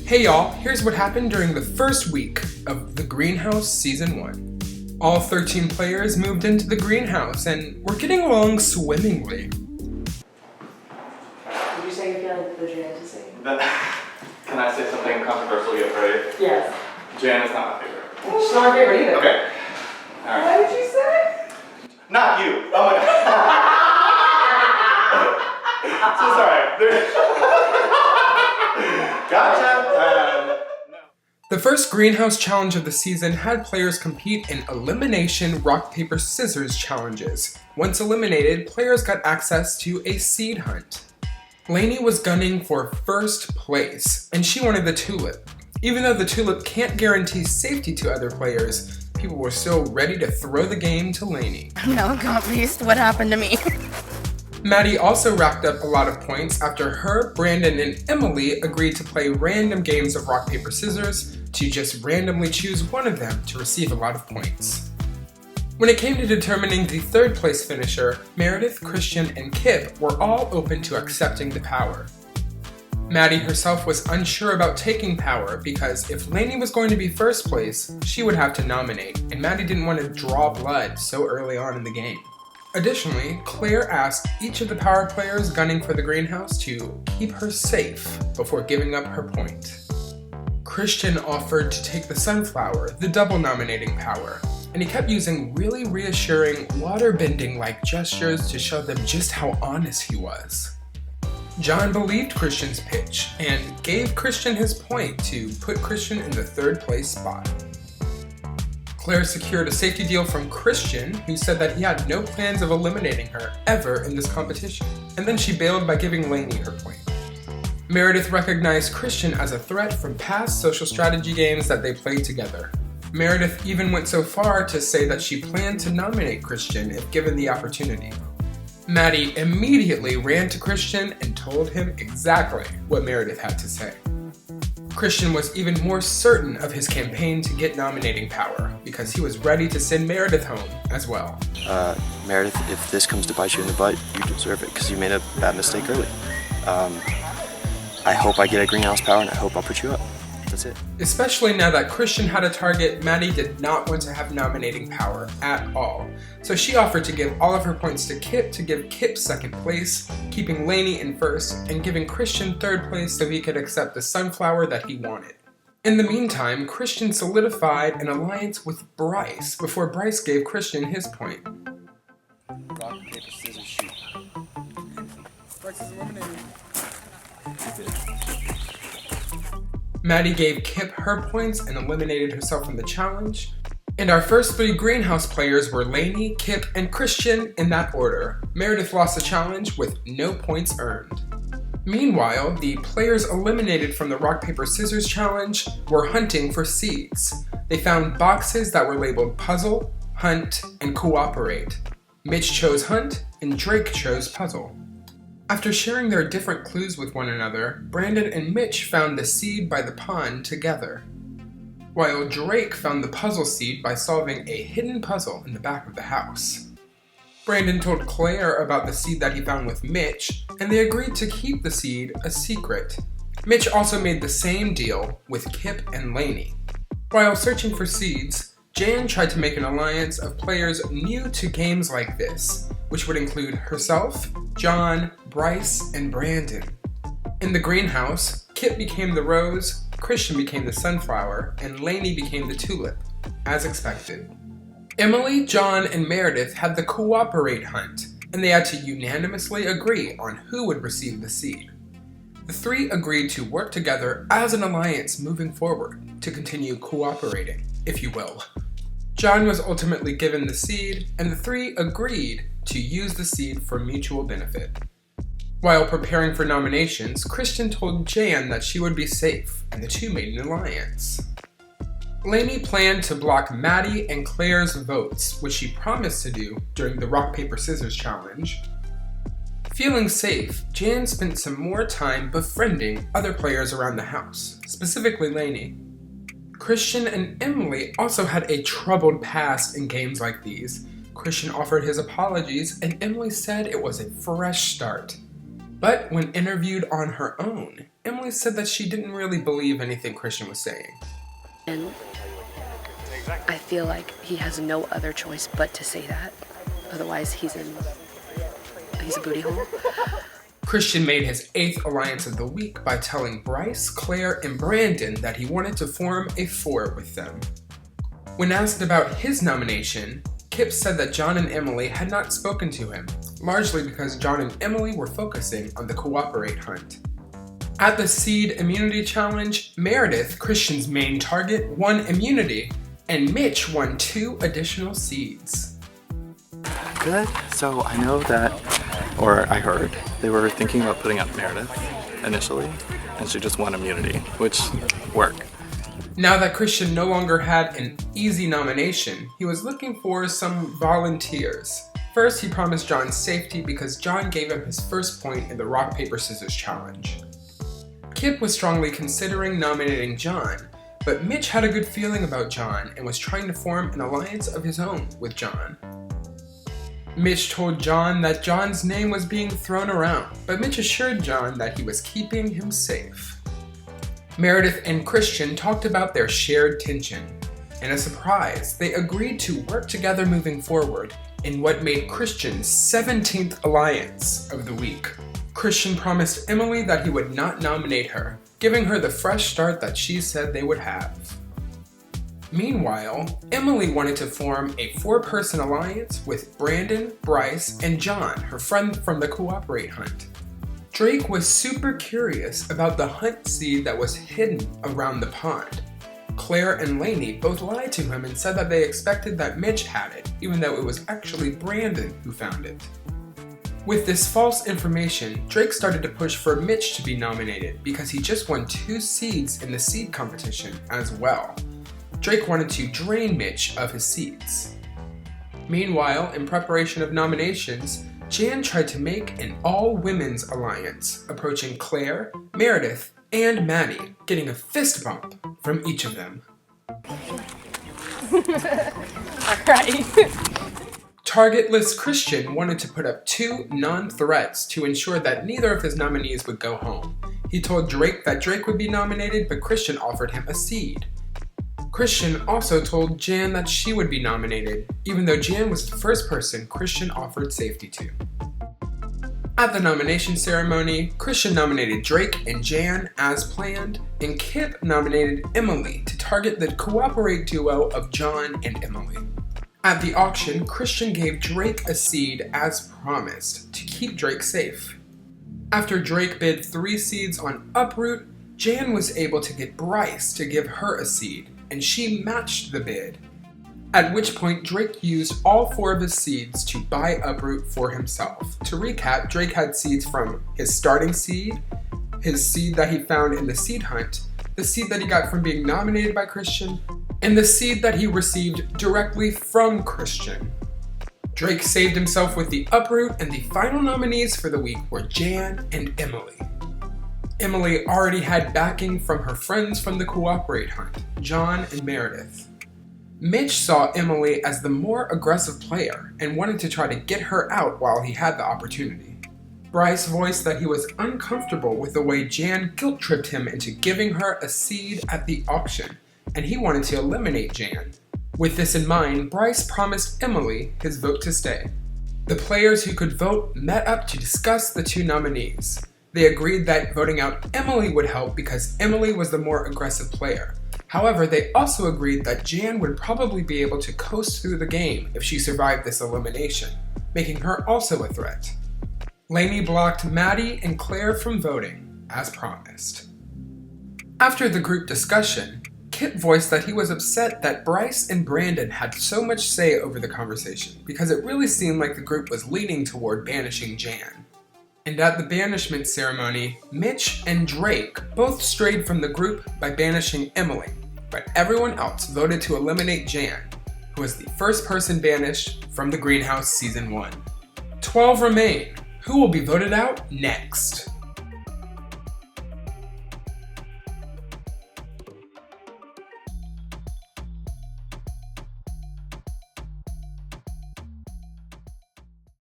Hey y'all, here's what happened during the first week of The Greenhouse Season 1. All 13 players moved into the greenhouse and were getting along swimmingly. Would you say you feel like the Jan to sing? Can I say something controversial yet right? Yes. Jan is not my favorite. She's not my favorite either. Okay. Alright. What did you say? Not you. Oh my god. So sorry. Gotcha. No. The first greenhouse challenge of the season had players compete in elimination rock, paper, scissors challenges. Once eliminated, players got access to a seed hunt. Lainey was gunning for first place, and she wanted the tulip. Even though the tulip can't guarantee safety to other players, people were still ready to throw the game to Lainey. I'm now confused. What happened to me? Maddie also racked up a lot of points after her, Brandon, and Emily agreed to play random games of rock, paper, scissors to just randomly choose one of them to receive a lot of points. When it came to determining the third place finisher, Meredith, Christian, and Kip were all open to accepting the power. Maddie herself was unsure about taking power because if Lainey was going to be first place, she would have to nominate, and Maddie didn't want to draw blood so early on in the game. Additionally, Claire asked each of the power players gunning for the greenhouse to keep her safe before giving up her point. Christian offered to take the sunflower, the double nominating power, and he kept using really reassuring water-bending-like gestures to show them just how honest he was. John believed Christian's pitch and gave Christian his point to put Christian in the third place spot. Claire secured a safety deal from Christian, who said that he had no plans of eliminating her ever in this competition, and then she bailed by giving Lainey her point. Meredith recognized Christian as a threat from past social strategy games that they played together. Meredith even went so far to say that she planned to nominate Christian if given the opportunity. Maddie immediately ran to Christian and told him exactly what Meredith had to say. Christian was even more certain of his campaign to get nominating power because he was ready to send Meredith home as well. Meredith, if this comes to bite you in the butt, you deserve it because you made a bad mistake early. I hope I get a greenhouse power and I hope I'll put you up. That's it. Especially now that Christian had a target, Maddie did not want to have nominating power at all. So she offered to give all of her points to Kip to give Kip second place, keeping Lainey in first, and giving Christian third place so he could accept the sunflower that he wanted. In the meantime, Christian solidified an alliance with Bryce before Bryce gave Christian his point. Rock, paper, scissors, shoot. Bryce is eliminated. Maddie gave Kip her points and eliminated herself from the challenge. And our first three greenhouse players were Lainey, Kip, and Christian in that order. Meredith lost the challenge with no points earned. Meanwhile, the players eliminated from the rock, paper, scissors challenge were hunting for seeds. They found boxes that were labeled puzzle, hunt, and cooperate. Mitch chose hunt, and Drake chose puzzle. After sharing their different clues with one another, Brandon and Mitch found the seed by the pond together, while Drake found the puzzle seed by solving a hidden puzzle in the back of the house. Brandon told Claire about the seed that he found with Mitch, and they agreed to keep the seed a secret. Mitch also made the same deal with Kip and Lainey. While searching for seeds, Jan tried to make an alliance of players new to games like this, which would include herself, John, Bryce, and Brandon. In the greenhouse, Kip became the rose, Christian became the sunflower, and Lainey became the tulip, as expected. Emily, John, and Meredith had the cooperate hunt, and they had to unanimously agree on who would receive the seed. The three agreed to work together as an alliance moving forward to continue cooperating, if you will. John was ultimately given the seed, and the three agreed to use the seed for mutual benefit. While preparing for nominations, Christian told Jan that she would be safe, and the two made an alliance. Lainey planned to block Maddie and Claire's votes, which she promised to do during the rock, paper, scissors challenge. Feeling safe, Jan spent some more time befriending other players around the house, specifically Lainey. Christian and Emily also had a troubled past in games like these. Christian offered his apologies, and Emily said it was a fresh start. But when interviewed on her own, Emily said that she didn't really believe anything Christian was saying. And I feel like he has no other choice but to say that. Otherwise, he's a booty hole. Christian made his 8th alliance of the week by telling Bryce, Claire, and Brandon that he wanted to form a 4 with them. When asked about his nomination, Kip said that John and Emily had not spoken to him, largely because John and Emily were focusing on the Cooperate hunt. At the Seed Immunity Challenge, Meredith, Christian's main target, won immunity, and Mitch won 2 additional seeds. Good. So I know that, or I heard, they were thinking about putting up Meredith initially, and she just won immunity, which worked. Now that Christian no longer had an easy nomination, he was looking for some volunteers. First, he promised John safety because John gave him his first point in the rock, paper, scissors challenge. Kip was strongly considering nominating John, but Mitch had a good feeling about John and was trying to form an alliance of his own with John. Mitch told John that John's name was being thrown around, but Mitch assured John that he was keeping him safe. Meredith and Christian talked about their shared tension. In a surprise, they agreed to work together moving forward in what made Christian's 17th alliance of the week. Christian promised Emily that he would not nominate her, giving her the fresh start that she said they would have. Meanwhile, Emily wanted to form a 4-person alliance with Brandon, Bryce, and John, her friend from the Cooperate hunt. Drake was super curious about the hunt seed that was hidden around the pond. Claire and Lainey both lied to him and said that they expected that Mitch had it, even though it was actually Brandon who found it. With this false information, Drake started to push for Mitch to be nominated because he just won 2 seeds in the seed competition as well. Drake wanted to drain Mitch of his seeds. Meanwhile, in preparation of nominations, Jan tried to make an all-women's alliance, approaching Claire, Meredith, and Maddie, getting a fist bump from each of them. Alright. Targetless Christian wanted to put up 2 non-threats to ensure that neither of his nominees would go home. He told Drake that Drake would be nominated, but Christian offered him a seed. Christian also told Jan that she would be nominated, even though Jan was the first person Christian offered safety to. At the nomination ceremony, Christian nominated Drake and Jan as planned, and Kip nominated Emily to target the Cooperate duo of John and Emily. At the auction, Christian gave Drake a seed as promised to keep Drake safe. After Drake bid 3 seeds on Uproot, Jan was able to get Bryce to give her a seed, and she matched the bid. At which point, Drake used all 4 of his seeds to buy Uproot for himself. To recap, Drake had seeds from his starting seed, his seed that he found in the seed hunt, the seed that he got from being nominated by Christian, and the seed that he received directly from Christian. Drake saved himself with the Uproot, and the final nominees for the week were Jan and Emily. Emily already had backing from her friends from the Cooperate hunt, John and Meredith. Mitch saw Emily as the more aggressive player and wanted to try to get her out while he had the opportunity. Bryce voiced that he was uncomfortable with the way Jan guilt-tripped him into giving her a seed at the auction, and he wanted to eliminate Jan. With this in mind, Bryce promised Emily his vote to stay. The players who could vote met up to discuss the 2 nominees. They agreed that voting out Emily would help because Emily was the more aggressive player. However, they also agreed that Jan would probably be able to coast through the game if she survived this elimination, making her also a threat. Lainey blocked Maddie and Claire from voting, as promised. After the group discussion, Kip voiced that he was upset that Bryce and Brandon had so much say over the conversation because it really seemed like the group was leaning toward banishing Jan. And at the banishment ceremony, Mitch and Drake both strayed from the group by banishing Emily, but everyone else voted to eliminate Jan, who was the first person banished from the Greenhouse Season 1. 12 remain. Who will be voted out next?